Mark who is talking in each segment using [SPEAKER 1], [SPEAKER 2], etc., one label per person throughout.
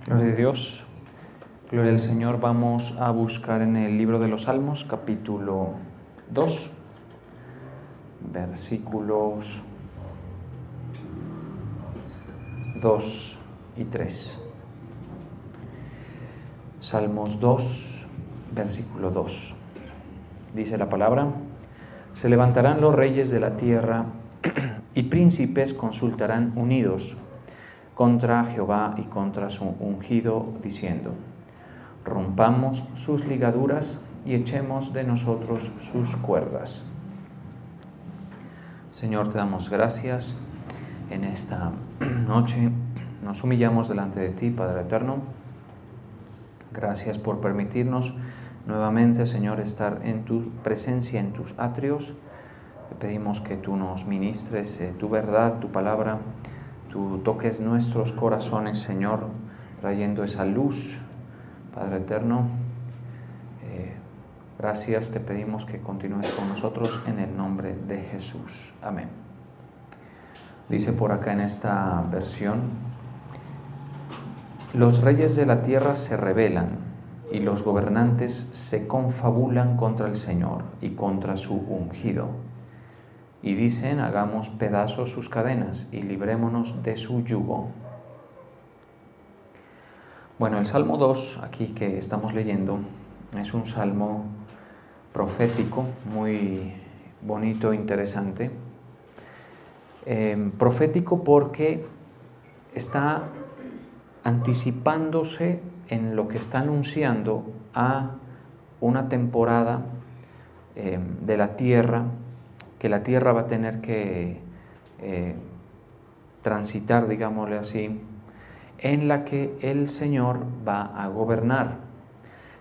[SPEAKER 1] Gloria a Dios, gloria al Señor. Vamos a buscar en el libro de los Salmos, capítulo 2, versículos 2 y 3. Salmos 2, versículo 2. Dice la palabra: se levantarán los reyes de la tierra y príncipes consultarán unidos contra Jehová y contra su ungido, diciendo: rompamos sus ligaduras y echemos de nosotros sus cuerdas. Señor, te damos gracias en esta noche. Nos humillamos delante de ti, Padre eterno. Gracias por permitirnos nuevamente, Señor, estar en tu presencia, en tus atrios. Te pedimos que tú nos ministres tu verdad, tu palabra. Tú toques nuestros corazones, Señor, trayendo esa luz, Padre eterno. Gracias, te pedimos que continúes con nosotros en el nombre de Jesús. Amén. Dice por acá en esta versión: los reyes de la tierra se rebelan y los gobernantes se confabulan contra el Señor y contra su ungido. Y dicen: hagamos pedazos sus cadenas y librémonos de su yugo. Bueno, el Salmo 2, aquí que estamos leyendo, es un salmo profético, muy bonito, interesante. Profético porque está anticipándose en lo que está anunciando a una temporada de la tierra, que la tierra va a tener que transitar, digámosle así, en la que el Señor va a gobernar.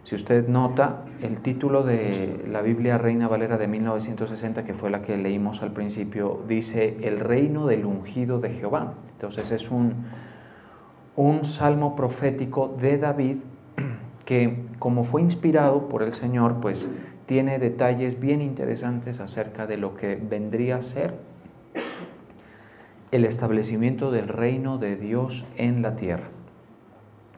[SPEAKER 1] Si usted nota, el título de la Biblia Reina Valera de 1960, que fue la que leímos al principio, dice: el reino del ungido de Jehová. Entonces es un salmo profético de David que, como fue inspirado por el Señor, pues tiene detalles bien interesantes acerca de lo que vendría a ser el establecimiento del reino de Dios en la tierra.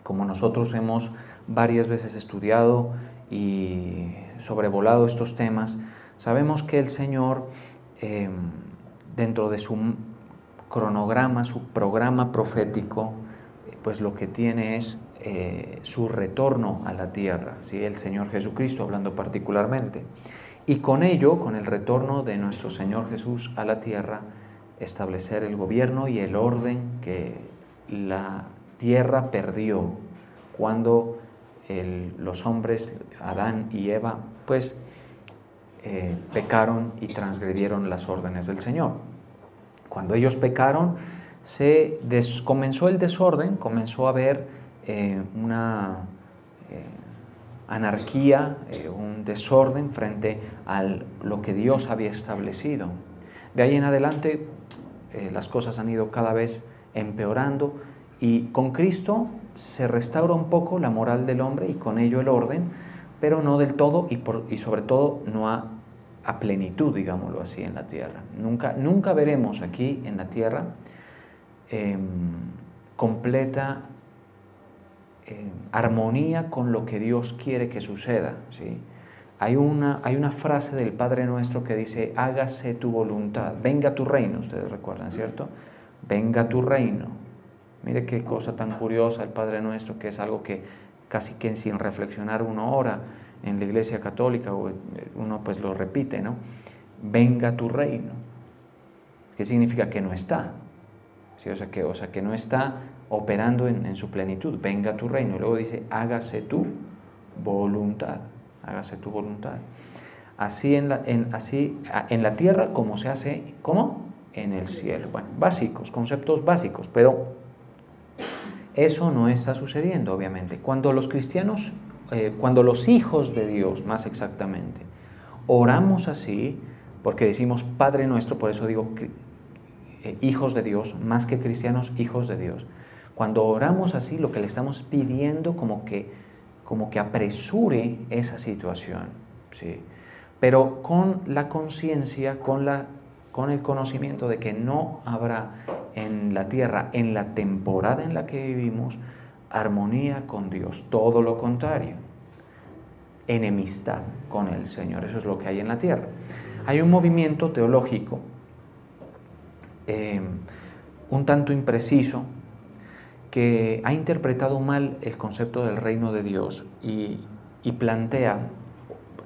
[SPEAKER 1] Como nosotros hemos varias veces estudiado y sobrevolado estos temas, sabemos que el Señor, dentro de su cronograma, su programa profético, pues lo que tiene es su retorno a la tierra, ¿sí? El Señor Jesucristo hablando particularmente. Y con ello, con el retorno de nuestro Señor Jesús a la tierra, establecer el gobierno y el orden que la tierra perdió cuando los hombres, Adán y Eva, pues pecaron y transgredieron las órdenes del Señor. Cuando ellos pecaron, comenzó el desorden, comenzó a haber una anarquía, un desorden frente a lo que Dios había establecido. De ahí en adelante las cosas han ido cada vez empeorando, y con Cristo se restaura un poco la moral del hombre y con ello el orden, pero no del todo y sobre todo no a plenitud, digámoslo así, en la tierra. Nunca veremos aquí en la tierra completa armonía con lo que Dios quiere que suceda, ¿sí? Hay una frase del Padre Nuestro que dice: hágase tu voluntad, venga tu reino. Ustedes recuerdan, ¿cierto? Venga tu reino. Mire qué cosa tan curiosa el Padre Nuestro, que es algo que casi que sin reflexionar uno ora en la Iglesia Católica, uno pues lo repite, ¿no? Venga tu reino. ¿Qué significa? Que no está. ¿Sí? O sea que no está operando en su plenitud. Venga tu reino. Y luego dice: hágase tu voluntad. Hágase tu voluntad. Así en la tierra como se hace, ¿cómo? En el cielo. Bueno, básicos, conceptos básicos, pero eso no está sucediendo, obviamente. Cuando los cristianos, cuando los hijos de Dios, más exactamente, oramos así, porque decimos Padre Nuestro, por eso digo hijos de Dios, más que cristianos, hijos de Dios. Cuando oramos así, lo que le estamos pidiendo como que apresure esa situación, ¿sí? Pero con la conciencia, con el conocimiento de que no habrá en la tierra, en la temporada en la que vivimos, armonía con Dios, todo lo contrario, enemistad con el Señor. Eso es lo que hay en la tierra. Hay un movimiento teológico un tanto impreciso que ha interpretado mal el concepto del reino de Dios y plantea,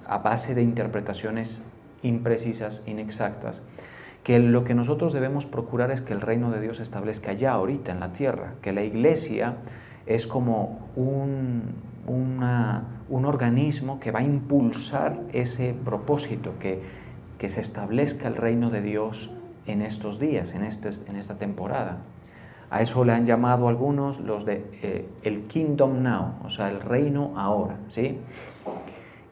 [SPEAKER 1] a base de interpretaciones imprecisas, inexactas, que lo que nosotros debemos procurar es que el reino de Dios se establezca ya ahorita en la tierra, que la iglesia es como un organismo que va a impulsar ese propósito, que se establezca el reino de Dios en estos días, en esta temporada. A eso le han llamado algunos los de el Kingdom Now, o sea, el reino ahora, ¿sí?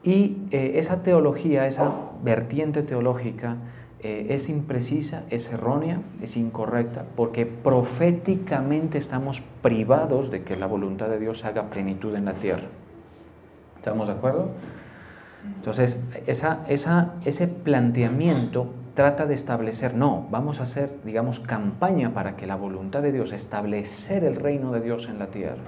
[SPEAKER 1] Y esa teología, esa vertiente teológica es imprecisa, es errónea, es incorrecta, porque proféticamente estamos privados de que la voluntad de Dios haga plenitud en la tierra. ¿Estamos de acuerdo? Entonces, ese planteamiento trata de establecer, no, vamos a hacer, digamos, campaña para que la voluntad de Dios, establecer el reino de Dios en la tierra.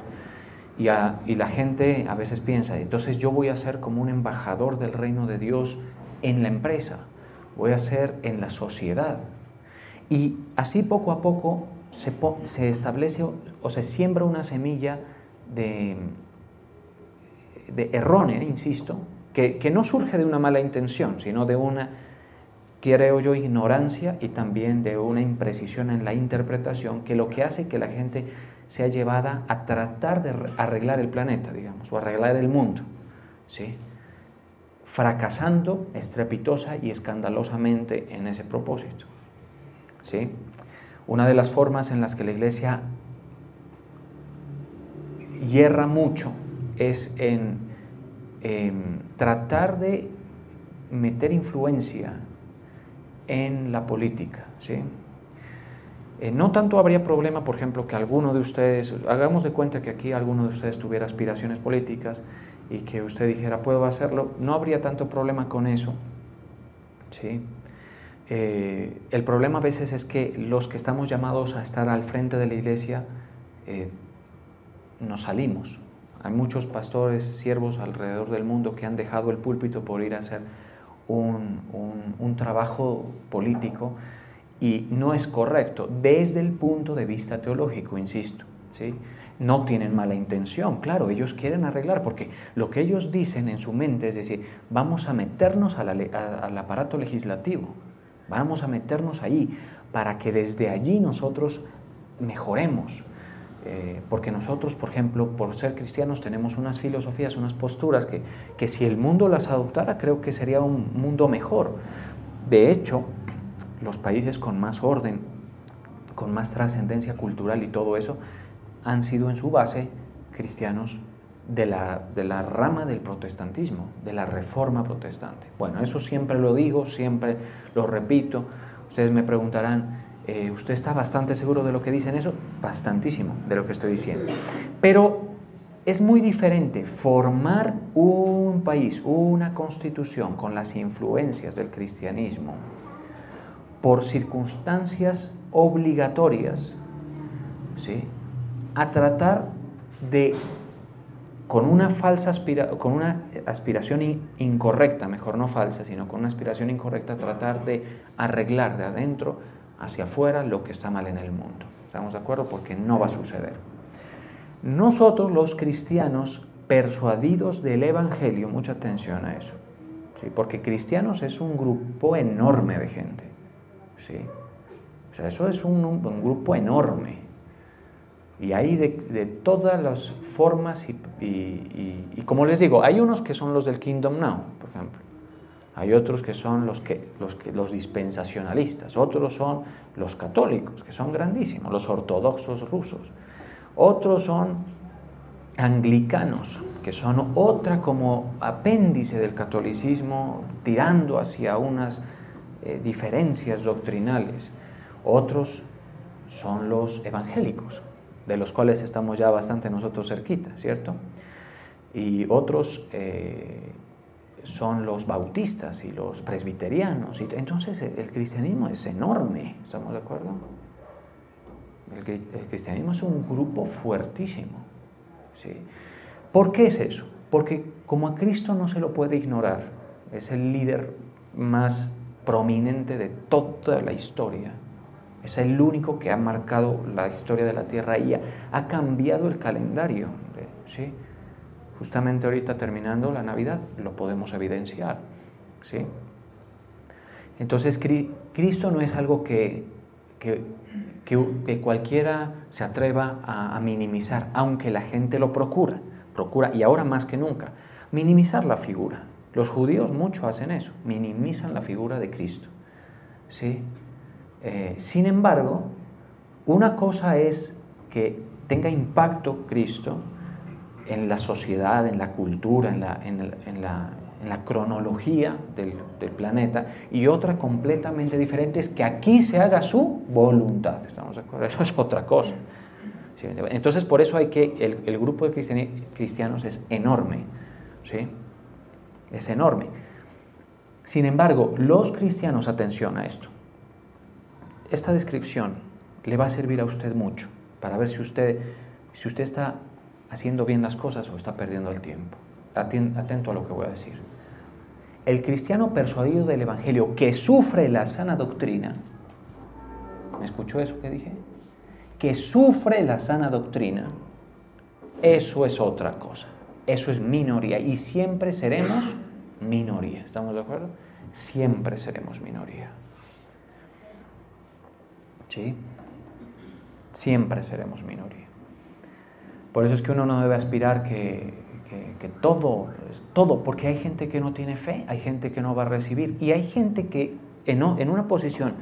[SPEAKER 1] Y la gente a veces piensa, entonces yo voy a ser como un embajador del reino de Dios en la empresa, voy a ser en la sociedad. Y así poco a poco se establece o se siembra una semilla de errónea, insisto, que no surge de una mala intención, sino de una, creo yo, ignorancia y también de una imprecisión en la interpretación, que lo que hace que la gente sea llevada a tratar de arreglar el planeta, digamos, o arreglar el mundo, ¿sí? Fracasando estrepitosa y escandalosamente en ese propósito, ¿sí? Una de las formas en las que la Iglesia hierra mucho es en tratar de meter influencia en la política, ¿sí? No tanto habría problema, por ejemplo, que alguno de ustedes, hagamos de cuenta que aquí alguno de ustedes tuviera aspiraciones políticas y que usted dijera, puedo hacerlo, no habría tanto problema con eso, ¿sí? El problema a veces es que los que estamos llamados a estar al frente de la iglesia nos salimos. Hay muchos pastores, siervos alrededor del mundo que han dejado el púlpito por ir a hacer un trabajo político, y no es correcto desde el punto de vista teológico, insisto, ¿sí? No tienen mala intención, claro, ellos quieren arreglar, porque lo que ellos dicen en su mente es decir, vamos a meternos al aparato legislativo, vamos a meternos allí para que desde allí nosotros mejoremos. Porque nosotros, por ejemplo, por ser cristianos tenemos unas filosofías, unas posturas que si el mundo las adoptara creo que sería un mundo mejor. De hecho, los países con más orden, con más trascendencia cultural y todo eso, han sido en su base cristianos de la rama del protestantismo, de la reforma protestante. Bueno, eso siempre lo digo, siempre lo repito. Ustedes me preguntarán, ¿usted está bastante seguro de lo que dicen eso? Bastantísimo de lo que estoy diciendo. Pero es muy diferente formar un país, una constitución con las influencias del cristianismo por circunstancias obligatorias, ¿sí?, a tratar de, con una aspiración incorrecta, mejor no falsa, sino con una aspiración incorrecta, tratar de arreglar de adentro hacia afuera lo que está mal en el mundo. ¿Estamos de acuerdo? Porque no va a suceder. Nosotros los cristianos persuadidos del Evangelio, mucha atención a eso, ¿sí?, porque cristianos es un grupo enorme de gente, ¿sí? O sea, eso es un grupo enorme. Y hay de todas las formas y como les digo, hay unos que son los del Kingdom Now, por ejemplo. Hay otros que son los dispensacionalistas, otros son los católicos, que son grandísimos, los ortodoxos rusos. Otros son anglicanos, que son otra como apéndice del catolicismo, tirando hacia unas diferencias doctrinales. Otros son los evangélicos, de los cuales estamos ya bastante nosotros cerquita, ¿cierto? Y otros son los bautistas y los presbiterianos. Entonces el cristianismo es enorme, ¿estamos de acuerdo? El cristianismo es un grupo fuertísimo, ¿sí? ¿Por qué es eso? Porque como a Cristo no se lo puede ignorar, es el líder más prominente de toda la historia, es el único que ha marcado la historia de la tierra y ha cambiado el calendario, ¿sí? Justamente ahorita terminando la Navidad lo podemos evidenciar, ¿sí? Entonces Cristo no es algo que cualquiera se atreva a minimizar, aunque la gente lo procura y ahora más que nunca, minimizar la figura. Los judíos mucho hacen eso, minimizan la figura de Cristo, ¿sí? Sin embargo, una cosa es que tenga impacto Cristo en la sociedad, en la cultura, en la cronología del planeta, y otra completamente diferente es que aquí se haga su voluntad. ¿Estamos de acuerdo? Eso es otra cosa. ¿Sí? Entonces, por eso hay que el grupo de cristianos es enorme, ¿sí? Es enorme. Sin embargo, los cristianos, atención a esto, esta descripción le va a servir a usted mucho para ver si usted está haciendo bien las cosas o está perdiendo el tiempo. Atento a lo que voy a decir. El cristiano persuadido del Evangelio que sufre la sana doctrina, ¿me escuchó eso que dije? Que sufre la sana doctrina, eso es otra cosa, eso es minoría y siempre seremos minoría, ¿estamos de acuerdo? Siempre seremos minoría, ¿sí? Siempre seremos minoría. Por eso es que uno no debe aspirar que todo, porque hay gente que no tiene fe, hay gente que no va a recibir y hay gente que en una posición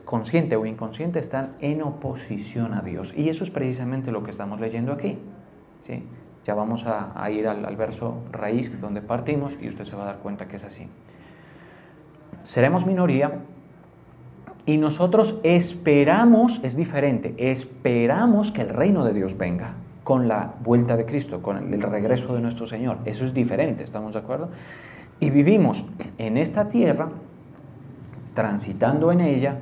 [SPEAKER 1] consciente o inconsciente están en oposición a Dios. Y eso es precisamente lo que estamos leyendo aquí, ¿sí? Ya vamos a ir al verso raíz donde partimos y usted se va a dar cuenta que es así. Seremos minoría y nosotros esperamos, es diferente, esperamos que el reino de Dios venga con la vuelta de Cristo, con el regreso de nuestro Señor. Eso es diferente, ¿estamos de acuerdo? Y vivimos en esta tierra, transitando en ella,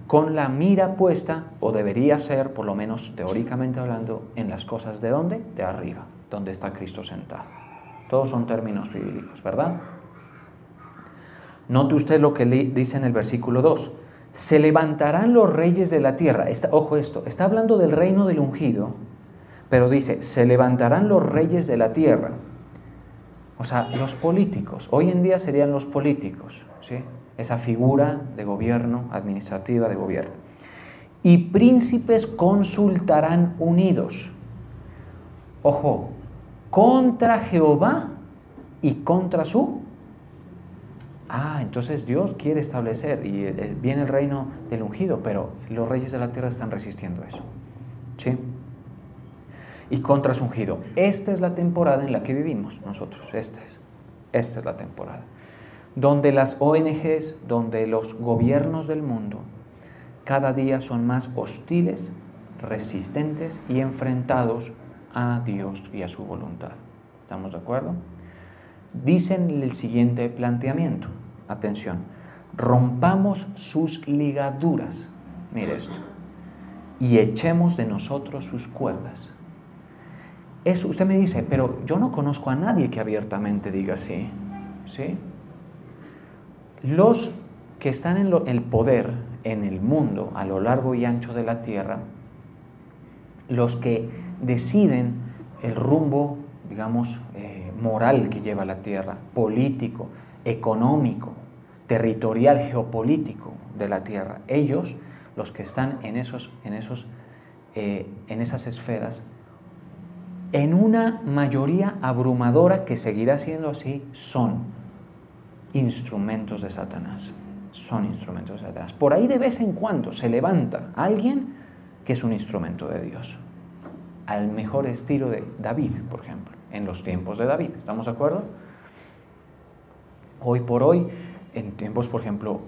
[SPEAKER 1] con la mira puesta, o debería ser, por lo menos teóricamente hablando, en las cosas ¿de dónde? De arriba, donde está Cristo sentado. Todos son términos bíblicos, ¿verdad? Note usted lo que dice en el versículo 2. Se levantarán los reyes de la tierra. Ojo esto, está hablando del reino del ungido, pero dice, se levantarán los reyes de la tierra. O sea, los políticos. Hoy en día serían los políticos, ¿sí? Esa figura de gobierno, administrativa de gobierno. Y príncipes consultarán unidos. Ojo, contra Jehová y contra su... entonces Dios quiere establecer y viene el reino del ungido, pero los reyes de la tierra están resistiendo eso, ¿sí? Y contra su ungido. Esta es la temporada en la que vivimos nosotros, esta es la temporada. Donde las ONGs, donde los gobiernos del mundo cada día son más hostiles, resistentes y enfrentados a Dios y a su voluntad. ¿Estamos de acuerdo? Dicen el siguiente planteamiento, atención, rompamos sus ligaduras, mire esto, y echemos de nosotros sus cuerdas. Eso, usted me dice, pero yo no conozco a nadie que abiertamente diga así, ¿sí? Los que están en el poder en el mundo, a lo largo y ancho de la tierra, los que deciden el rumbo, digamos, moral que lleva la tierra, político, económico, territorial, geopolítico de la tierra, ellos, los que están en esas esferas, en una mayoría abrumadora que seguirá siendo así, son instrumentos de Satanás. Son instrumentos de Satanás. Por ahí de vez en cuando se levanta alguien que es un instrumento de Dios. Al mejor estilo de David, por ejemplo, en los tiempos de David. ¿Estamos de acuerdo? Hoy por hoy, en tiempos, por ejemplo,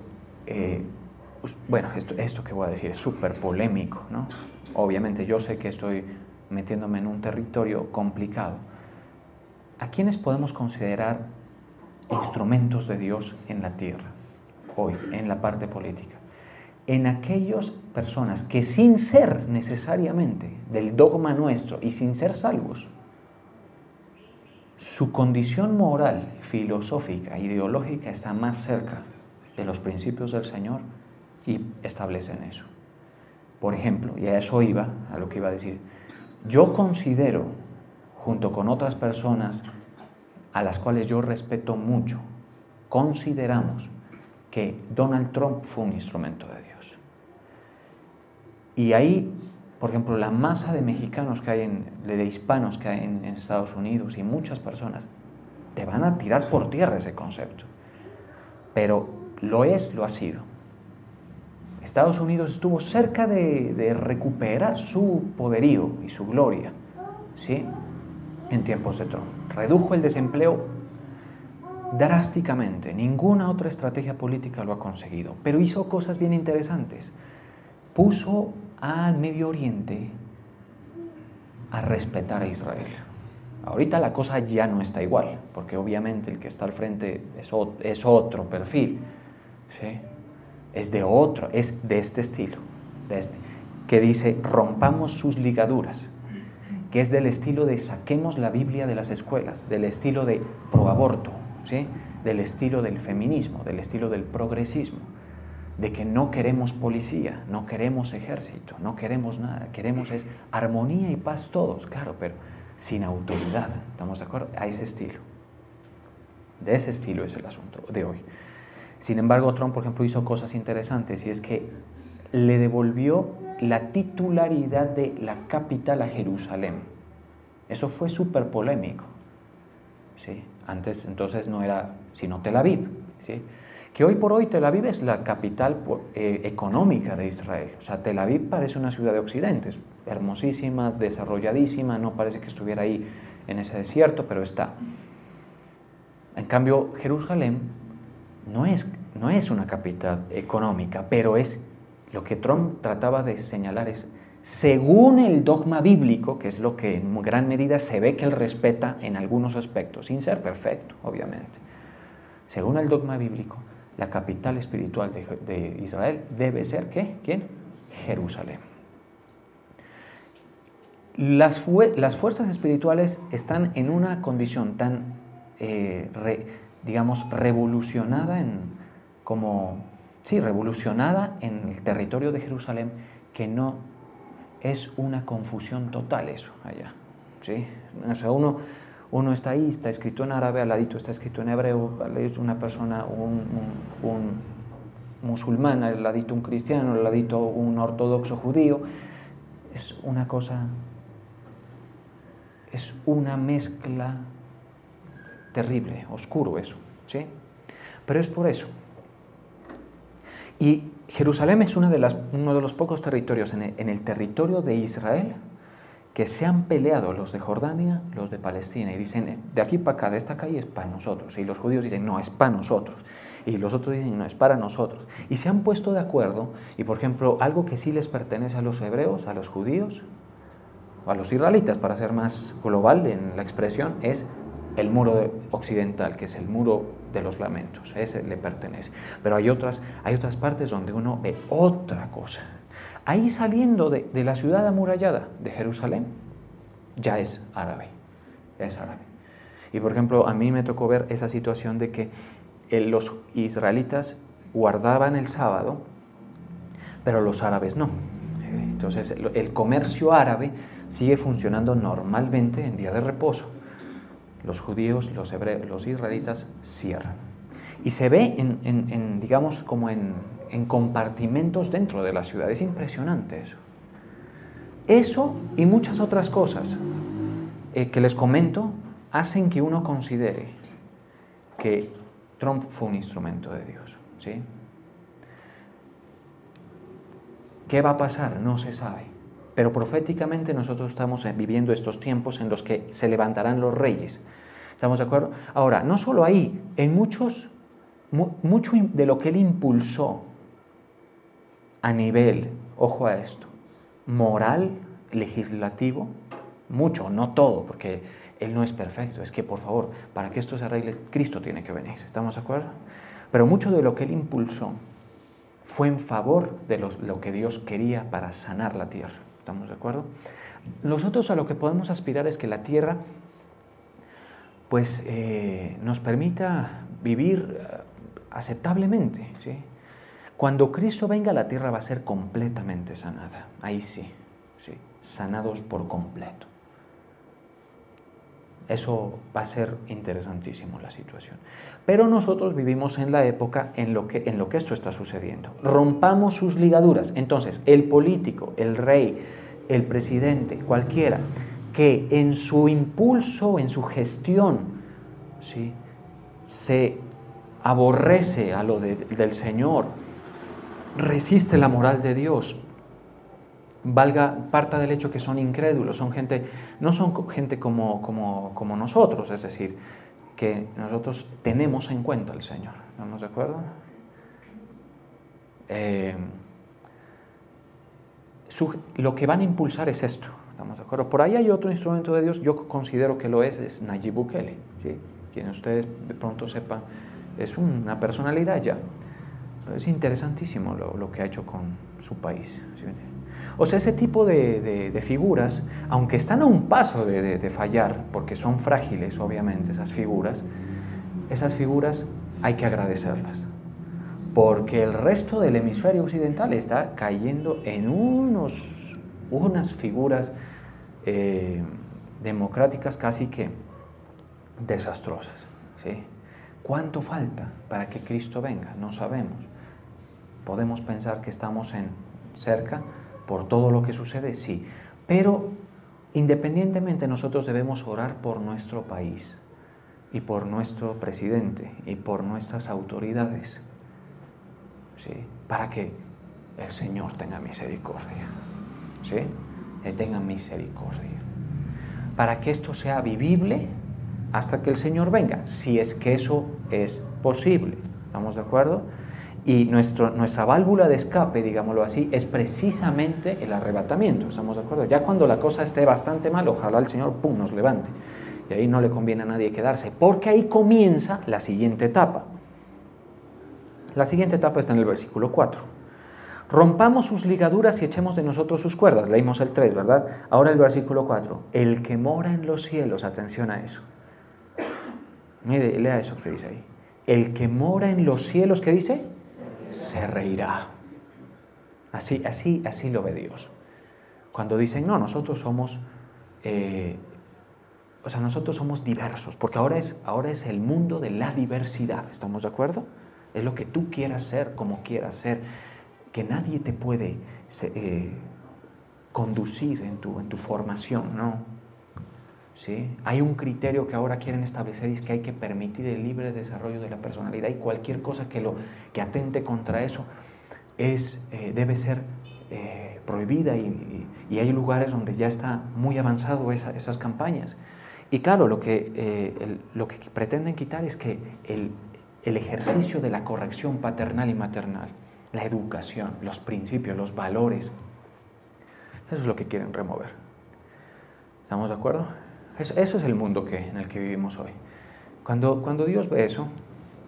[SPEAKER 1] bueno, esto que voy a decir es súper polémico, ¿no? Obviamente yo sé que estoy metiéndome en un territorio complicado. ¿A quiénes podemos considerar instrumentos de Dios en la tierra, hoy, en la parte política? en aquellas personas que sin ser necesariamente del dogma nuestro y sin ser salvos, su condición moral, filosófica, ideológica está más cerca de los principios del Señor y establecen eso. Por ejemplo, y a eso iba, a lo que iba a decir, yo considero, junto con otras personas a las cuales yo respeto mucho, consideramos que Donald Trump fue un instrumento de Dios. Y ahí, por ejemplo, la masa de mexicanos que hay, de hispanos que hay en Estados Unidos y muchas personas, te van a tirar por tierra ese concepto. Pero lo ha sido. Estados Unidos estuvo cerca de recuperar su poderío y su gloria, ¿sí?, en tiempos de Trump. Redujo el desempleo drásticamente. Ninguna otra estrategia política lo ha conseguido. Pero hizo cosas bien interesantes. Puso al Medio Oriente a respetar a Israel. Ahorita la cosa ya no está igual, porque obviamente el que está al frente es otro perfil, ¿sí? Es de este estilo, que dice rompamos sus ligaduras, que es del estilo de saquemos la Biblia de las escuelas, del estilo de proaborto, ¿sí?, del estilo del feminismo, del estilo del progresismo, de que no queremos policía, no queremos ejército, no queremos nada, queremos es armonía y paz todos, claro, pero sin autoridad, ¿estamos de acuerdo? A ese estilo. De ese estilo es el asunto de hoy. Sin embargo, Trump, por ejemplo, hizo cosas interesantes, y es que le devolvió la titularidad de la capital a Jerusalén. Eso fue súper polémico, ¿sí? Antes entonces no era sino Tel Aviv, ¿sí?, que hoy por hoy Tel Aviv es la capital económica de Israel. O sea, Tel Aviv parece una ciudad de Occidente, es hermosísima, desarrolladísima, no parece que estuviera ahí en ese desierto, pero está. En cambio, Jerusalén no es una capital económica, pero es lo que Trump trataba de señalar es, según el dogma bíblico, que es lo que en gran medida se ve que él respeta en algunos aspectos, sin ser perfecto, obviamente. Según el dogma bíblico, la capital espiritual de Israel debe ser, ¿qué? ¿Quién? Jerusalén. Las fuerzas espirituales están en una condición tan, revolucionada revolucionada en el territorio de Jerusalén, que no es una confusión total eso allá, ¿sí? O sea, uno está ahí, está escrito en árabe, al ladito está escrito en hebreo, al ladito una persona, un musulmán, al ladito un cristiano, al ladito un ortodoxo judío. Es una cosa, es una mezcla terrible, oscuro eso, ¿sí? Pero es por eso. Y Jerusalén es uno de los pocos territorios en el territorio de Israel que se han peleado los de Jordania, los de Palestina, y dicen, de aquí para acá, de esta calle es para nosotros. Y los judíos dicen, no, es para nosotros. Y los otros dicen, no, es para nosotros. Y se han puesto de acuerdo, y por ejemplo, algo que sí les pertenece a los hebreos, a los judíos, o a los israelitas, para ser más global en la expresión, es el muro occidental, que es el muro de los lamentos. Ese le pertenece. Pero hay otras partes donde uno ve otra cosa. Ahí saliendo de la ciudad amurallada de Jerusalén, ya es árabe, Y por ejemplo, a mí me tocó ver esa situación de que los israelitas guardaban el sábado, pero los árabes no. Entonces, el comercio árabe sigue funcionando normalmente en día de reposo. Los judíos, los israelitas cierran. Y se ve digamos, como en compartimentos dentro de la ciudad. Es impresionante eso. Eso y muchas otras cosas que les comento hacen que uno considere que Trump fue un instrumento de Dios, ¿sí? ¿Qué va a pasar? No se sabe. Pero proféticamente nosotros estamos viviendo estos tiempos en los que se levantarán los reyes. ¿Estamos de acuerdo? Ahora, no solo ahí, en mucho de lo que él impulsó a nivel, ojo a esto, moral, legislativo, mucho, no todo, porque él no es perfecto. Es que, por favor, para que esto se arregle, Cristo tiene que venir. ¿Estamos de acuerdo? Pero mucho de lo que él impulsó fue en favor de lo que Dios quería para sanar la tierra. ¿Estamos de acuerdo? Nosotros a lo que podemos aspirar es que la tierra pues, nos permita vivir aceptablemente, ¿sí? Cuando Cristo venga, la tierra va a ser completamente sanada. Ahí sí, ¿sí? Sanados por completo. Eso va a ser interesantísimo la situación. Pero nosotros vivimos en la época en lo que esto está sucediendo. Rompamos sus ligaduras. Entonces, el político, el rey, el presidente, cualquiera, que en su impulso, en su gestión, ¿sí?, se aborrece a lo del Señor, resiste la moral de Dios, parta del hecho que son incrédulos, no son gente como nosotros, es decir, que nosotros tenemos en cuenta al Señor. ¿Estamos de acuerdo? Lo que van a impulsar es esto. ¿Estamos de acuerdo? Por ahí hay otro instrumento de Dios, yo considero que lo es Nayib Bukele, ¿sí? Quien ustedes de pronto sepan, es una personalidad ya. Es interesantísimo lo que ha hecho con su país, ¿sí? O sea, ese tipo de figuras, aunque están a un paso de fallar, porque son frágiles, obviamente, esas figuras hay que agradecerlas, porque el resto del hemisferio occidental está cayendo en unas figuras democráticas casi que desastrosas, ¿sí? ¿Cuánto falta para que Cristo venga? No sabemos. Podemos pensar que estamos cerca por todo lo que sucede, sí, pero independientemente nosotros debemos orar por nuestro país y por nuestro presidente y por nuestras autoridades, ¿sí?, para que el Señor tenga misericordia, ¿sí?, Él tenga misericordia, para que esto sea vivible hasta que el Señor venga, si es que eso es posible. ¿Estamos de acuerdo? Y nuestra válvula de escape, digámoslo así, es precisamente el arrebatamiento. ¿Estamos de acuerdo? Ya cuando la cosa esté bastante mal, ojalá el Señor nos levante. Y ahí no le conviene a nadie quedarse, porque ahí comienza la siguiente etapa. La siguiente etapa está en el versículo 4. Rompamos sus ligaduras y echemos de nosotros sus cuerdas. Leímos el 3, ¿verdad? Ahora el versículo 4. El que mora en los cielos, atención a eso. Mire, lea eso que dice ahí. El que mora en los cielos, ¿qué dice? Se reirá. Así lo ve Dios. Cuando dicen, no, nosotros somos diversos, porque ahora es el mundo de la diversidad. ¿Estamos de acuerdo? Es lo que tú quieras ser, como quieras ser, que nadie te puede conducir en tu formación, ¿no? ¿Sí? Hay un criterio que ahora quieren establecer, y es que hay que permitir el libre desarrollo de la personalidad, y cualquier cosa que atente contra eso debe ser prohibida, y hay lugares donde ya está muy avanzado esas campañas. Y claro, lo que pretenden quitar es que el ejercicio de la corrección paternal y maternal, la educación, los principios, los valores, eso es lo que quieren remover. ¿Estamos de acuerdo? Eso es el mundo en el que vivimos hoy. Cuando Dios ve eso,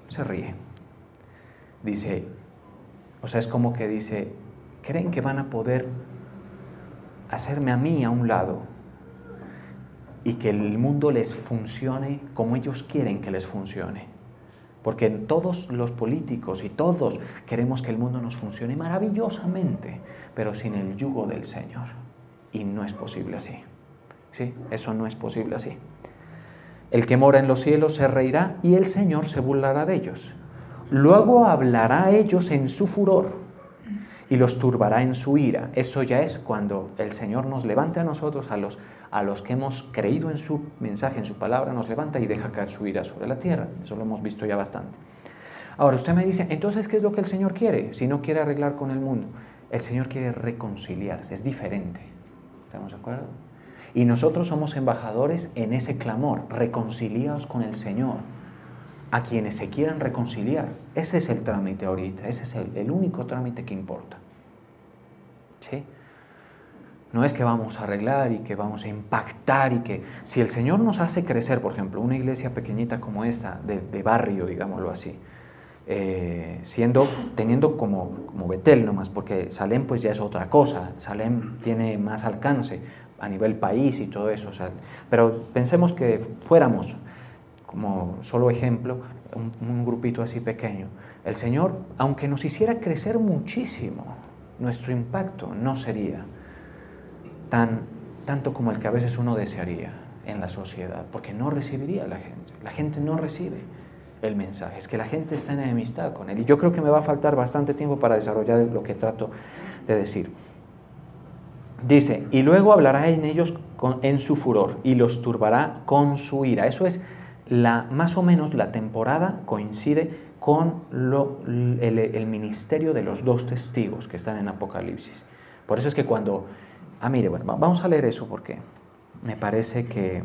[SPEAKER 1] se ríe. Dice, o sea, es como que dice, ¿creen que van a poder hacerme a mí a un lado y que el mundo les funcione como ellos quieren que les funcione? Porque todos los políticos y todos queremos que el mundo nos funcione maravillosamente, pero sin el yugo del Señor. Y no es posible así. ¿Sí? Eso no es posible así. El que mora en los cielos se reirá y el Señor se burlará de ellos. Luego hablará a ellos en su furor y los turbará en su ira. Eso ya es cuando el Señor nos levanta a nosotros, a los que hemos creído en su mensaje, en su palabra, nos levanta y deja caer su ira sobre la tierra. Eso lo hemos visto ya bastante. Ahora usted me dice, entonces, ¿qué es lo que el Señor quiere? Si no quiere arreglar con el mundo, el Señor quiere reconciliarse, es diferente. ¿Estamos de acuerdo? Y nosotros somos embajadores en ese clamor, reconciliados con el Señor, a quienes se quieran reconciliar. Ese es el trámite ahorita, ese es el único trámite que importa. ¿Sí? No es que vamos a arreglar y que vamos a impactar, y que si el Señor nos hace crecer, por ejemplo, una iglesia pequeñita como esta, de barrio, digámoslo así, teniendo como Betel nomás, porque Salem pues ya es otra cosa. Salem tiene más alcance a nivel país y todo eso. O sea, pero pensemos que fuéramos, como solo ejemplo, un grupito así pequeño. El Señor, aunque nos hiciera crecer muchísimo, nuestro impacto no sería tanto como el que a veces uno desearía en la sociedad, porque no recibiría la gente. La gente no recibe el mensaje, es que la gente está en enemistad con él. Y yo creo que me va a faltar bastante tiempo para desarrollar lo que trato de decir. Dice, y luego hablará en ellos en su furor y los turbará con su ira. Eso es, más o menos la temporada coincide con el ministerio de los 2 testigos que están en Apocalipsis. Por eso es que cuando... mire, bueno, vamos a leer eso porque me parece que...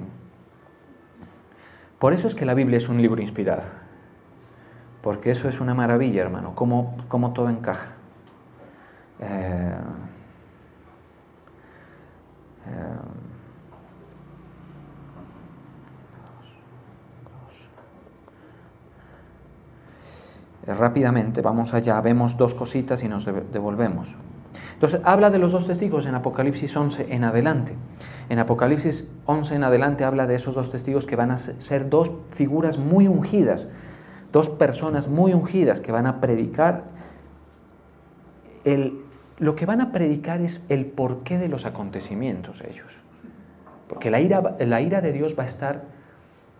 [SPEAKER 1] Por eso es que la Biblia es un libro inspirado. Porque eso es una maravilla, hermano, cómo todo encaja. Rápidamente, vamos allá, vemos 2 cositas y nos devolvemos. Entonces, habla de los 2 testigos en Apocalipsis 11 en adelante. En Apocalipsis 11 en adelante habla de esos 2 testigos que van a ser 2 figuras muy ungidas, 2 personas muy ungidas que van a predicar. Lo que van a predicar es el porqué de los acontecimientos ellos. Porque la ira de Dios va a estar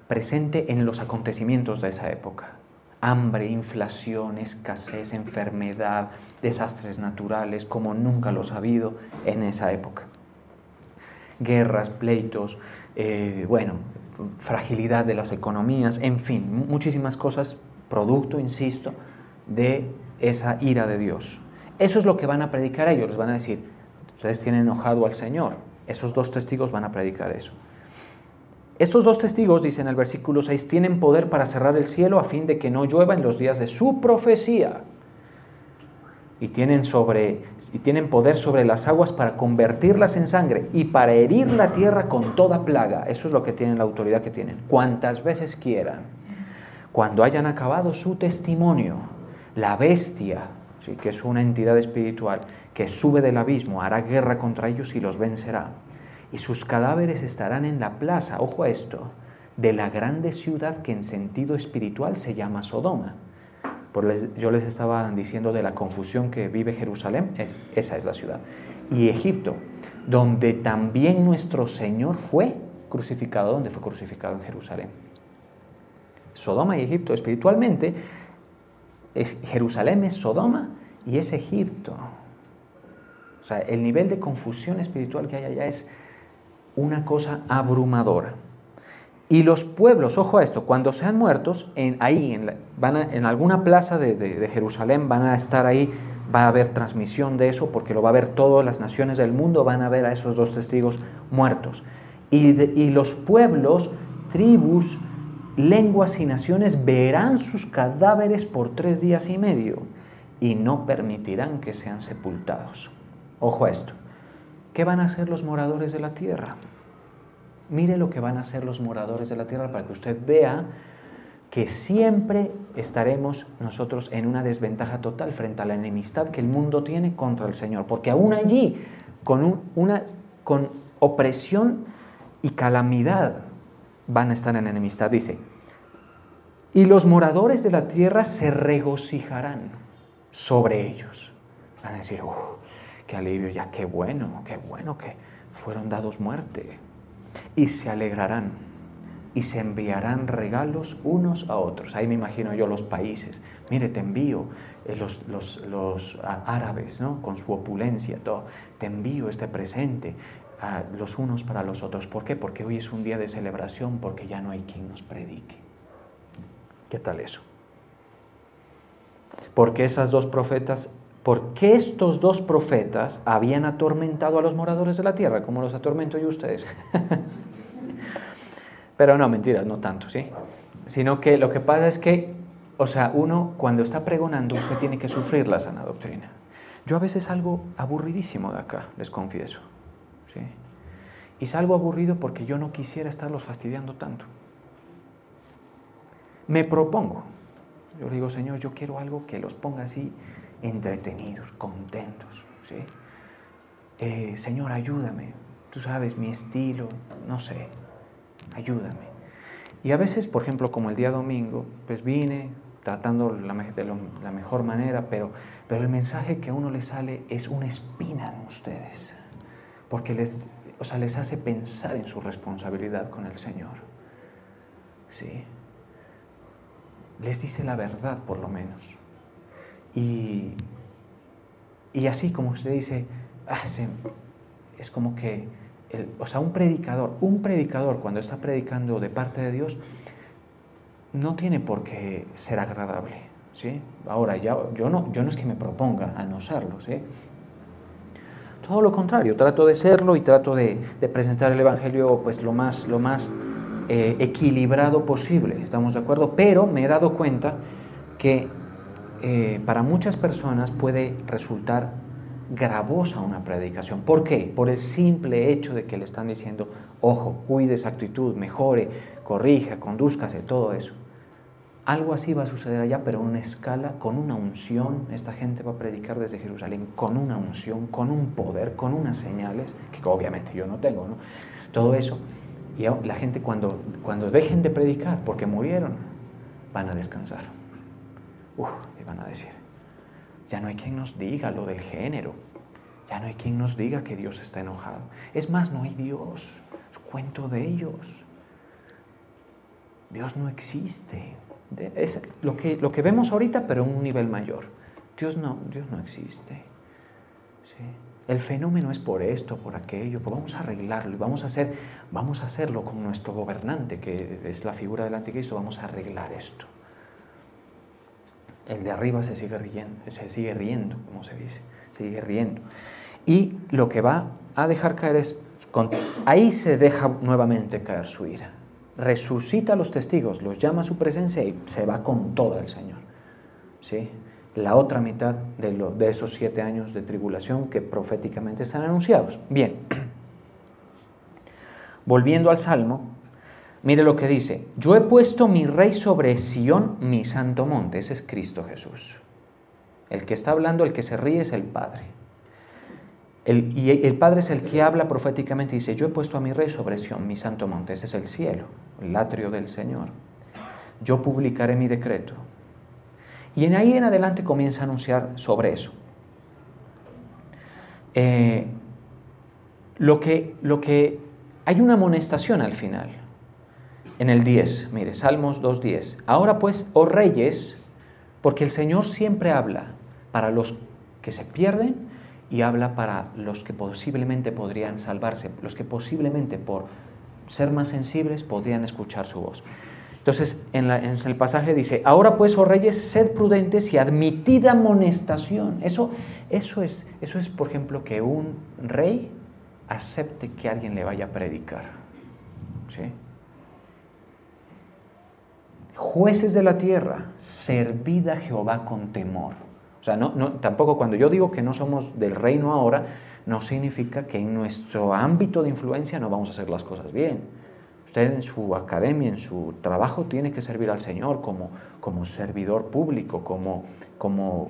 [SPEAKER 1] presente en los acontecimientos de esa época. Hambre, inflación, escasez, enfermedad, desastres naturales, como nunca los ha habido en esa época. Guerras, pleitos, fragilidad de las economías, en fin, muchísimas cosas, producto, insisto, de esa ira de Dios. Eso es lo que van a predicar ellos, les van a decir, ustedes tienen enojado al Señor. Esos 2 testigos van a predicar eso. Estos 2 testigos, dice en el versículo 6, tienen poder para cerrar el cielo a fin de que no llueva en los días de su profecía. Y tienen poder sobre las aguas para convertirlas en sangre y para herir la tierra con toda plaga. Eso es lo que tienen, la autoridad que tienen. Cuantas veces quieran. Cuando hayan acabado su testimonio, la bestia, ¿sí?, que es una entidad espiritual que sube del abismo, hará guerra contra ellos y los vencerá. Y sus cadáveres estarán en la plaza, ojo a esto, de la grande ciudad que en sentido espiritual se llama Sodoma. Yo les estaba diciendo de la confusión que vive Jerusalén, esa es la ciudad. Y Egipto, donde también nuestro Señor fue crucificado. ¿Dónde fue crucificado? En Jerusalén. Sodoma y Egipto, espiritualmente, Jerusalén es Sodoma y es Egipto. O sea, el nivel de confusión espiritual que hay allá es una cosa abrumadora. Y los pueblos, ojo a esto, cuando sean muertos, en alguna plaza de Jerusalén van a estar ahí, va a haber transmisión de eso, porque lo va a ver todas las naciones del mundo, van a ver a esos 2 testigos muertos. Y los pueblos, tribus, lenguas y naciones verán sus cadáveres por 3 días y medio y no permitirán que sean sepultados. Ojo a esto. ¿Qué van a hacer los moradores de la tierra? Mire lo que van a hacer los moradores de la tierra para que usted vea que siempre estaremos nosotros en una desventaja total frente a la enemistad que el mundo tiene contra el Señor. Porque aún allí, con opresión y calamidad, van a estar en enemistad. Dice, y los moradores de la tierra se regocijarán sobre ellos. Van a decir, qué alivio, ya qué bueno que fueron dados muerte. Y se alegrarán y se enviarán regalos unos a otros. Ahí me imagino yo los países. Mire, te envío los árabes, ¿no?, con su opulencia, todo. Te envío este presente los unos para los otros. ¿Por qué? Porque hoy es un día de celebración, porque ya no hay quien nos predique. ¿Qué tal eso? Porque estos 2 profetas habían atormentado a los moradores de la tierra, como los atormento yo a ustedes. Pero no, mentiras, no tanto, ¿sí? Sino que lo que pasa es que, uno cuando está pregonando, usted tiene que sufrir la sana doctrina. Yo a veces salgo aburridísimo de acá, les confieso, ¿sí? Y salgo aburrido porque yo no quisiera estarlos fastidiando tanto. Me propongo Yo le digo, Señor, yo quiero algo que los ponga así entretenidos, contentos, ¿sí? Señor, ayúdame. Tú sabes, mi estilo, no sé, ayúdame. Y a veces, por ejemplo, como el día domingo, pues vine tratando de la mejor manera, pero el mensaje que a uno le sale es una espina en ustedes, porque les hace pensar en su responsabilidad con el Señor. ¿Sí? Les dice la verdad, por lo menos. Y así como usted dice, es como que, un predicador cuando está predicando de parte de Dios, no tiene por qué ser agradable, ¿sí? Ahora, yo no es que me proponga a no serlo, ¿sí? Todo lo contrario, trato de serlo y trato de presentar el Evangelio pues lo más equilibrado posible, ¿estamos de acuerdo? Pero me he dado cuenta que para muchas personas puede resultar gravosa una predicación. ¿Por qué? Por el simple hecho de que le están diciendo, ojo, cuide esa actitud, mejore, corrija, condúzcase, todo eso. Algo así va a suceder allá, pero en una escala, con una unción. Esta gente va a predicar desde Jerusalén con una unción, con un poder, con unas señales, que obviamente yo no tengo, ¿no? Todo eso. Y la gente cuando dejen de predicar, porque murieron, van a descansar. Y van a decir, ya no hay quien nos diga lo del género, ya no hay quien nos diga que Dios está enojado. Es más, no hay Dios, es cuento de ellos. Dios no existe. Es lo que vemos ahorita, pero en un nivel mayor. Dios no existe. ¿Sí? El fenómeno es por esto, por aquello, pues vamos a arreglarlo y vamos a hacerlo con nuestro gobernante, que es la figura del anticristo. Vamos a arreglar esto. El de arriba se sigue riendo, como se dice, sigue riendo. Y lo que va a dejar caer ahí se deja nuevamente caer su ira. Resucita a los testigos, los llama a su presencia y se va con todo el Señor. ¿Sí? La otra mitad de esos 7 años de tribulación que proféticamente están anunciados. Bien, volviendo al Salmo, mire lo que dice: yo he puesto mi rey sobre Sión, mi santo monte. Ese es Cristo Jesús. El que está hablando, el que se ríe es el Padre. Y el Padre es el que habla proféticamente y dice: yo he puesto a mi rey sobre Sión, mi santo monte. Ese es el cielo, el atrio del Señor. Yo publicaré mi decreto. Y en ahí en adelante comienza a anunciar sobre eso. Lo que hay una amonestación al final. En el 10, mire, Salmos 2:10. Ahora pues, oh reyes, porque el Señor siempre habla para los que se pierden y habla para los que posiblemente podrían salvarse, los que posiblemente por ser más sensibles podrían escuchar su voz. Entonces, en el pasaje dice: ahora pues, oh reyes, sed prudentes y admitid amonestación. Eso es, por ejemplo, que un rey acepte que alguien le vaya a predicar. ¿Sí? Jueces de la tierra, servid a Jehová con temor. O sea, tampoco cuando yo digo que no somos del reino ahora, no significa que en nuestro ámbito de influencia no vamos a hacer las cosas bien. Usted en su academia, en su trabajo, tiene que servir al Señor como servidor público, como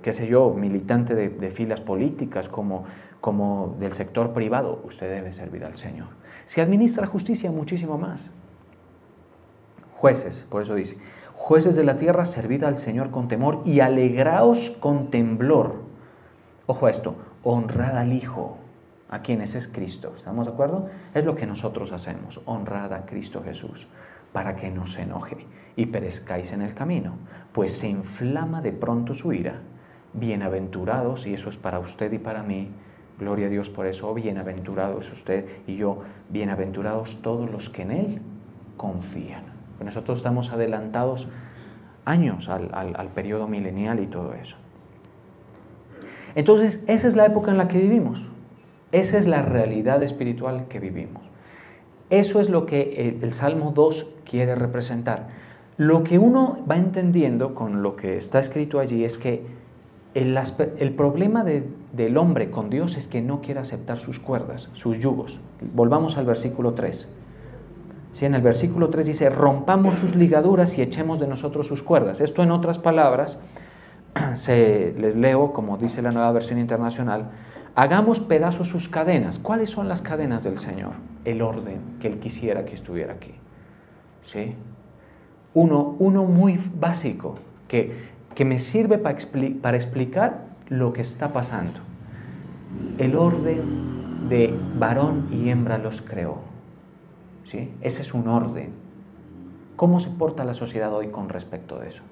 [SPEAKER 1] qué sé yo, militante de filas políticas, como del sector privado. Usted debe servir al Señor. Si administra justicia, muchísimo más. Jueces, por eso dice: jueces de la tierra, servid al Señor con temor y alegraos con temblor. Ojo a esto: honrad al Hijo. ¿A quienes es Cristo? ¿Estamos de acuerdo? Es lo que nosotros hacemos: honrad a Cristo Jesús, para que no se enoje y perezcáis en el camino, pues se inflama de pronto su ira. Bienaventurados, y eso es para usted y para mí, gloria a Dios por eso, bienaventurado es usted y yo, bienaventurados todos los que en Él confían. Nosotros estamos adelantados años al periodo milenial y todo eso. Entonces, esa es la época en la que vivimos. Esa es la realidad espiritual que vivimos. Eso es lo que el Salmo 2 quiere representar. Lo que uno va entendiendo con lo que está escrito allí es que el problema del hombre con Dios es que no quiere aceptar sus cuerdas, sus yugos. Volvamos al versículo 3. Sí, en el versículo 3 dice, rompamos sus ligaduras y echemos de nosotros sus cuerdas. Esto, en otras palabras, les leo, como dice la Nueva Versión Internacional, hagamos pedazos sus cadenas. ¿Cuáles son las cadenas del Señor? El orden que Él quisiera que estuviera aquí. ¿Sí? Uno muy básico, que me sirve para explicar lo que está pasando. El orden de varón y hembra los creó. ¿Sí? Ese es un orden. ¿Cómo se porta la sociedad hoy con respecto de eso?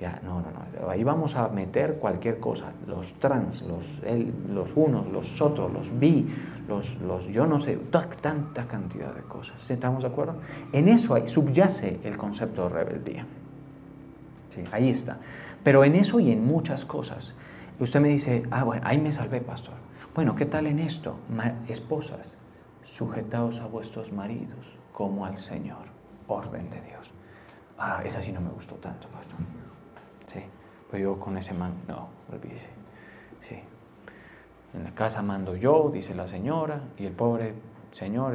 [SPEAKER 1] Ya, no. Ahí vamos a meter cualquier cosa. Los trans, los unos, los otros, los bi, los yo no sé, tanta cantidad de cosas. ¿Estamos de acuerdo? En eso subyace el concepto de rebeldía. Sí, ahí está. Pero en eso y en muchas cosas. Usted me dice, bueno, ahí me salvé, pastor. Bueno, ¿qué tal en esto? Esposas, sujetaos a vuestros maridos como al Señor, orden de Dios. Esa sí no me gustó tanto, pastor. Sí, pues yo con ese man, no, olvídese. Sí. En la casa mando yo, dice la señora, y el pobre señor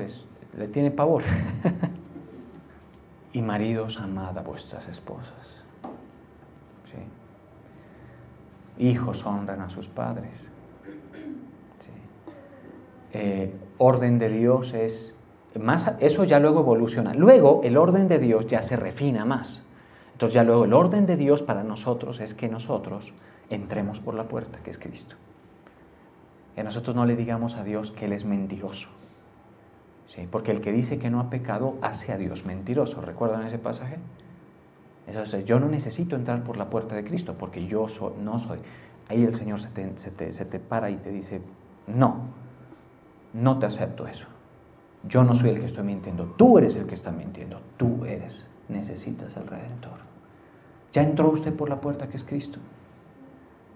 [SPEAKER 1] le tiene pavor. Y maridos, amad a vuestras esposas. Sí. Hijos, honran a sus padres. Sí. Orden de Dios es más, eso ya luego evoluciona. Luego el orden de Dios ya se refina más. Entonces ya luego el orden de Dios para nosotros es que nosotros entremos por la puerta, que es Cristo. Que nosotros no le digamos a Dios que Él es mentiroso. ¿Sí? Porque el que dice que no ha pecado hace a Dios mentiroso. ¿Recuerdan ese pasaje? Entonces yo no necesito entrar por la puerta de Cristo porque yo no soy. Ahí el Señor se te para y te dice, no te acepto eso. Yo no soy el que estoy mintiendo, tú eres el que está mintiendo, tú eres. Necesitas al Redentor. Ya entró usted por la puerta que es Cristo.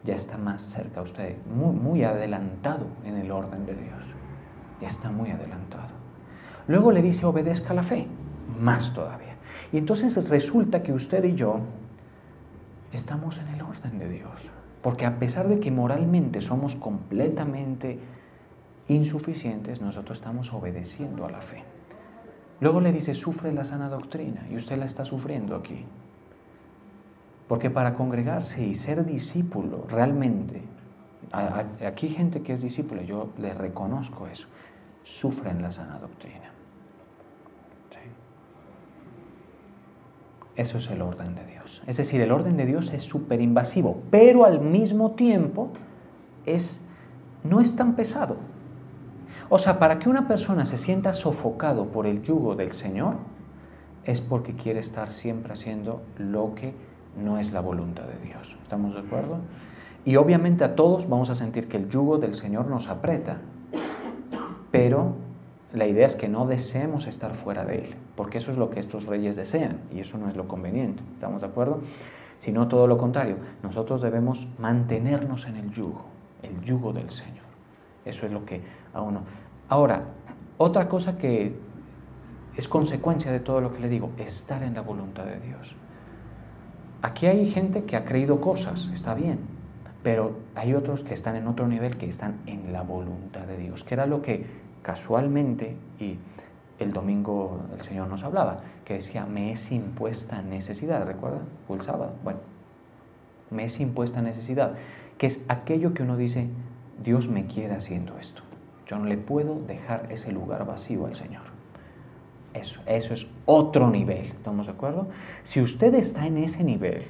[SPEAKER 1] Ya está más cerca usted, muy adelantado en el orden de Dios. Ya está muy adelantado. Luego le dice, obedezca la fe, más todavía. Y entonces resulta que usted y yo estamos en el orden de Dios. Porque a pesar de que moralmente somos completamente insuficientes, nosotros estamos obedeciendo a la fe. Luego le dice, sufre la sana doctrina, y usted la está sufriendo aquí. Porque para congregarse y ser discípulo, realmente, aquí hay gente que es discípula, yo le reconozco eso, sufren la sana doctrina. ¿Sí? Eso es el orden de Dios. Es decir, el orden de Dios es súper invasivo, pero al mismo tiempo no es tan pesado. O sea, para que una persona se sienta sofocado por el yugo del Señor, es porque quiere estar siempre haciendo lo que no es la voluntad de Dios. ¿Estamos de acuerdo? Y obviamente a todos vamos a sentir que el yugo del Señor nos aprieta, pero la idea es que no deseemos estar fuera de Él, porque eso es lo que estos reyes desean, y eso no es lo conveniente. ¿Estamos de acuerdo? Sino todo lo contrario, nosotros debemos mantenernos en el yugo del Señor. Eso es lo que a uno... Ahora, otra cosa que es consecuencia de todo lo que le digo, estar en la voluntad de Dios. Aquí hay gente que ha creído cosas, está bien, pero hay otros que están en otro nivel, que están en la voluntad de Dios, que era lo que casualmente, y el domingo el Señor nos hablaba, que decía, me es impuesta necesidad, ¿recuerda? O el sábado, bueno, me es impuesta necesidad, que es aquello que uno dice, Dios me quiere haciendo esto, yo no le puedo dejar ese lugar vacío al Señor. Eso es otro nivel, ¿estamos de acuerdo? Si usted está en ese nivel,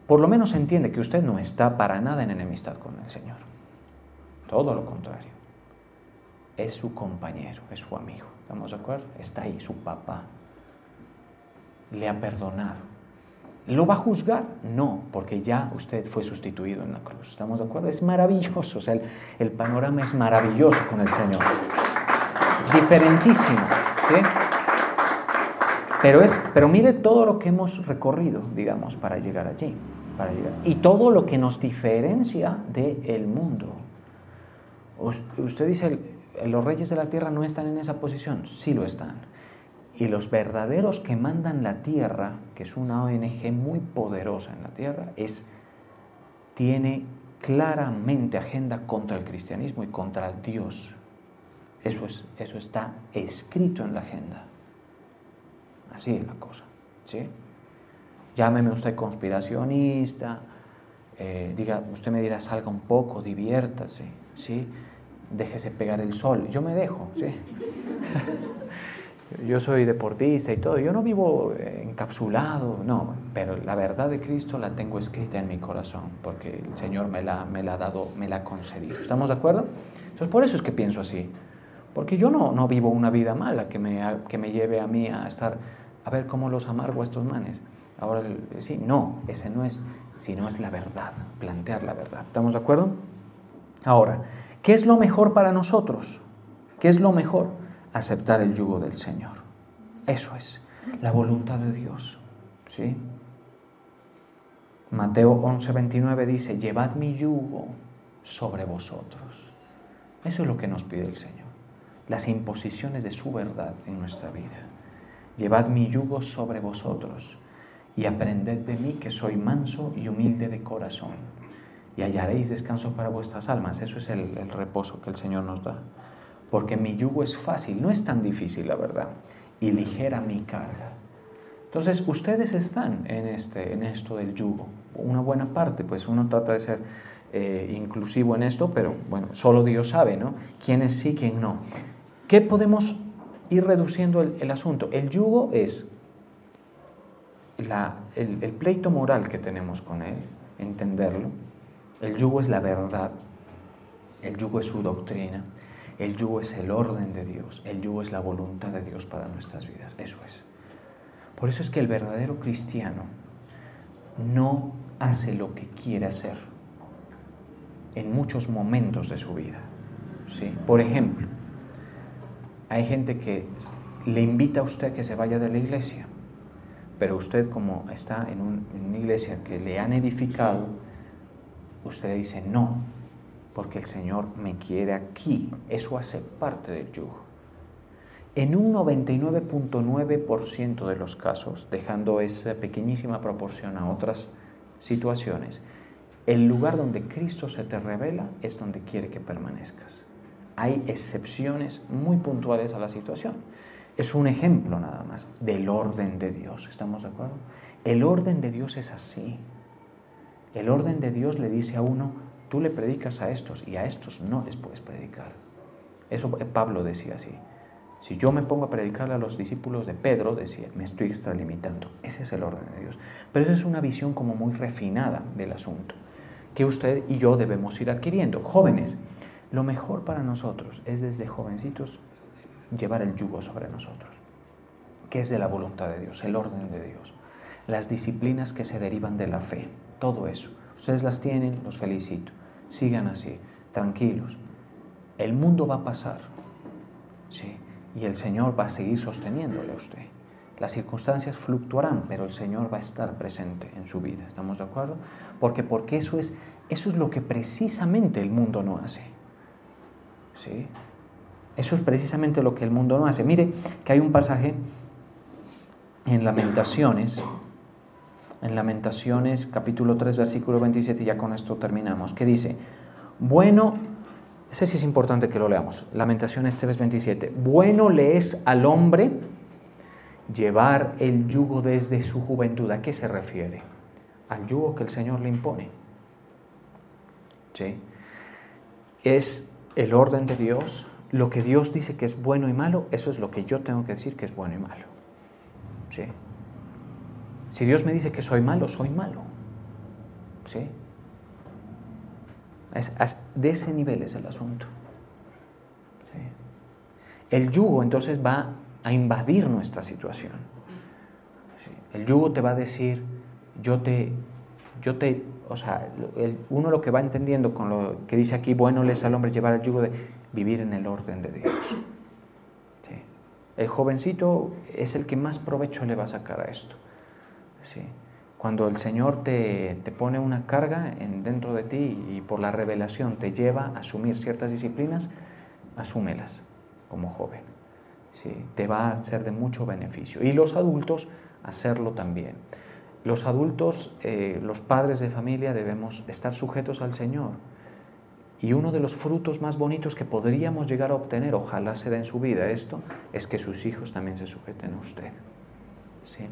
[SPEAKER 1] por lo menos entiende que usted no está para nada en enemistad con el Señor. Todo lo contrario. Es su compañero, es su amigo, ¿estamos de acuerdo? Está ahí, su papá. Le ha perdonado. ¿Lo va a juzgar? No, porque ya usted fue sustituido en la cruz, ¿estamos de acuerdo? Es maravilloso, o sea, el panorama es maravilloso con el Señor. Diferentísimo, ¿sí? Pero mire todo lo que hemos recorrido, digamos, para llegar allí, y todo lo que nos diferencia del mundo. Usted dice, los reyes de la tierra no están en esa posición, sí lo están. Y los verdaderos que mandan la tierra, que es una ONG muy poderosa en la tierra, tiene claramente agenda contra el cristianismo y contra Dios. Eso está escrito en la agenda. Así es la cosa, ¿sí? Llámeme usted conspiracionista, usted me dirá, salga un poco, diviértase, ¿sí? Déjese pegar el sol. Yo me dejo, ¿sí? Yo soy deportista y todo, yo no vivo encapsulado, no, pero la verdad de Cristo la tengo escrita en mi corazón, porque el Señor me la ha dado, me la ha concedido. ¿Estamos de acuerdo? Entonces por eso es que pienso así, porque yo no vivo una vida mala que me lleve a mí a estar, a ver cómo los amargo a estos manes. Ahora, sí, no, ese no es, sino es la verdad, plantear la verdad. ¿Estamos de acuerdo? Ahora, ¿qué es lo mejor para nosotros? ¿Qué es lo mejor? Aceptar el yugo del Señor. Eso es la voluntad de Dios, ¿sí? Mateo 11:29 dice, llevad mi yugo sobre vosotros. Eso es lo que nos pide el Señor. Las imposiciones de su verdad en nuestra vida. Llevad mi yugo sobre vosotros y aprended de mí, que soy manso y humilde de corazón, y hallaréis descanso para vuestras almas. Eso es el reposo que el Señor nos da. Porque mi yugo es fácil, no es tan difícil, la verdad, y ligera mi carga. Entonces, ustedes están en esto del yugo. Una buena parte, pues uno trata de ser inclusivo en esto, pero bueno, solo Dios sabe, ¿no? Quiénes sí, quién no. ¿Qué podemos ir reduciendo el asunto? El yugo es el pleito moral que tenemos con Él, entenderlo. El yugo es la verdad, el yugo es su doctrina, el yugo es el orden de Dios, el yugo es la voluntad de Dios para nuestras vidas, eso es. Por eso es que el verdadero cristiano no hace lo que quiere hacer en muchos momentos de su vida, ¿sí? Por ejemplo, hay gente que le invita a usted que se vaya de la iglesia, pero usted, como está en una iglesia que le han edificado, usted dice no, porque el Señor me quiere aquí. Eso hace parte del yugo. En un 99.9% de los casos, dejando esa pequeñísima proporción a otras situaciones, el lugar donde Cristo se te revela es donde quiere que permanezcas. Hay excepciones muy puntuales a la situación. Es un ejemplo nada más del orden de Dios. ¿Estamos de acuerdo? El orden de Dios es así. El orden de Dios le dice a uno, tú le predicas a estos y a estos no les puedes predicar. Eso Pablo decía así. Si yo me pongo a predicarle a los discípulos de Pedro, decía, me estoy extralimitando. Ese es el orden de Dios. Pero esa es una visión como muy refinada del asunto, que usted y yo debemos ir adquiriendo. Jóvenes, lo mejor para nosotros es desde jovencitos llevar el yugo sobre nosotros, que es de la voluntad de Dios, el orden de Dios, las disciplinas que se derivan de la fe, todo eso. Ustedes las tienen, los felicito. Sigan así, tranquilos. El mundo va a pasar, ¿sí? Y el Señor va a seguir sosteniéndole a usted. Las circunstancias fluctuarán, pero el Señor va a estar presente en su vida. ¿Estamos de acuerdo? Porque eso es lo que precisamente el mundo no hace, ¿sí? Eso es precisamente lo que el mundo no hace. Mire que hay un pasaje en Lamentaciones capítulo 3, versículo 27, y ya con esto terminamos, que dice, bueno, ese sí es importante que lo leamos, Lamentaciones 3, 27, bueno le es al hombre llevar el yugo desde su juventud. ¿A qué se refiere? Al yugo que el Señor le impone, ¿sí? Es el orden de Dios. Lo que Dios dice que es bueno y malo, eso es lo que yo tengo que decir que es bueno y malo, ¿sí? Si Dios me dice que soy malo, ¿sí? De ese nivel es el asunto, ¿sí? El yugo entonces va a invadir nuestra situación, ¿sí? El yugo te va a decir, uno lo que va entendiendo con lo que dice aquí, bueno le es al hombre llevar el yugo de vivir en el orden de Dios, ¿sí? El jovencito es el que más provecho le va a sacar a esto, ¿sí? Cuando el Señor te pone una carga dentro de ti y por la revelación te lleva a asumir ciertas disciplinas, asúmelas como joven, ¿sí? Te va a ser de mucho beneficio. Y los adultos, hacerlo también. Los adultos, los padres de familia, debemos estar sujetos al Señor Y uno de los frutos más bonitos que podríamos llegar a obtener, ojalá se dé en su vida esto, es que sus hijos también se sujeten a usted. ¿Sí?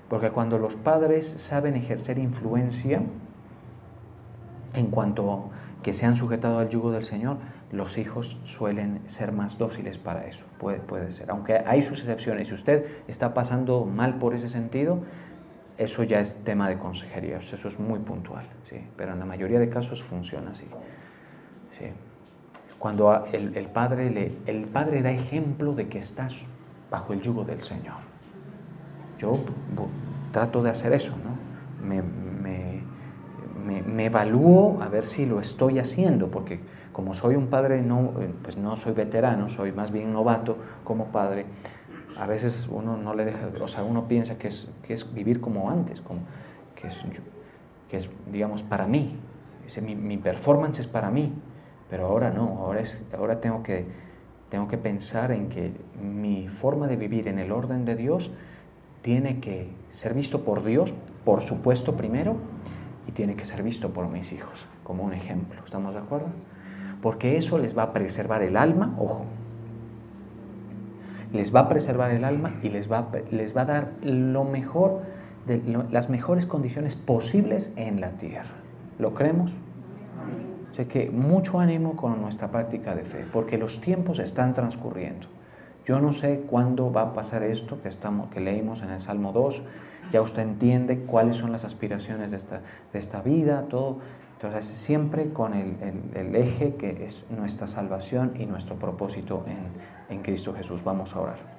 [SPEAKER 1] Porque cuando los padres saben ejercer influencia en cuanto que se han sujetado al yugo del Señor, los hijos suelen ser más dóciles para eso. Puede ser. Aunque hay sus excepciones. Si usted está pasando mal por ese sentido, eso ya es tema de consejería. Eso es muy puntual. ¿Sí? Pero en la mayoría de casos funciona así. ¿Sí? Cuando el padre da ejemplo de que estás bajo el yugo del Señor. Yo trato de hacer eso, ¿no? Me evalúo a ver si lo estoy haciendo, porque como soy un padre, pues no soy veterano, soy más bien novato como padre. A veces uno no le deja, o sea, uno piensa que es vivir como antes, que es, digamos, para mí. Mi performance es para mí, pero ahora no, ahora tengo que pensar en que mi forma de vivir en el orden de Dios tiene que ser visto por Dios, por supuesto, primero, y tiene que ser visto por mis hijos, como un ejemplo. ¿Estamos de acuerdo? Porque eso les va a preservar el alma, ojo, les va a preservar el alma y les va a dar lo mejor, las mejores condiciones posibles en la tierra. ¿Lo creemos? O sea que mucho ánimo con nuestra práctica de fe, porque los tiempos están transcurriendo. Yo no sé cuándo va a pasar esto que leímos en el Salmo 2. Ya usted entiende cuáles son las aspiraciones de esta vida, todo. Entonces, siempre con el eje que es nuestra salvación y nuestro propósito en Cristo Jesús. Vamos a orar.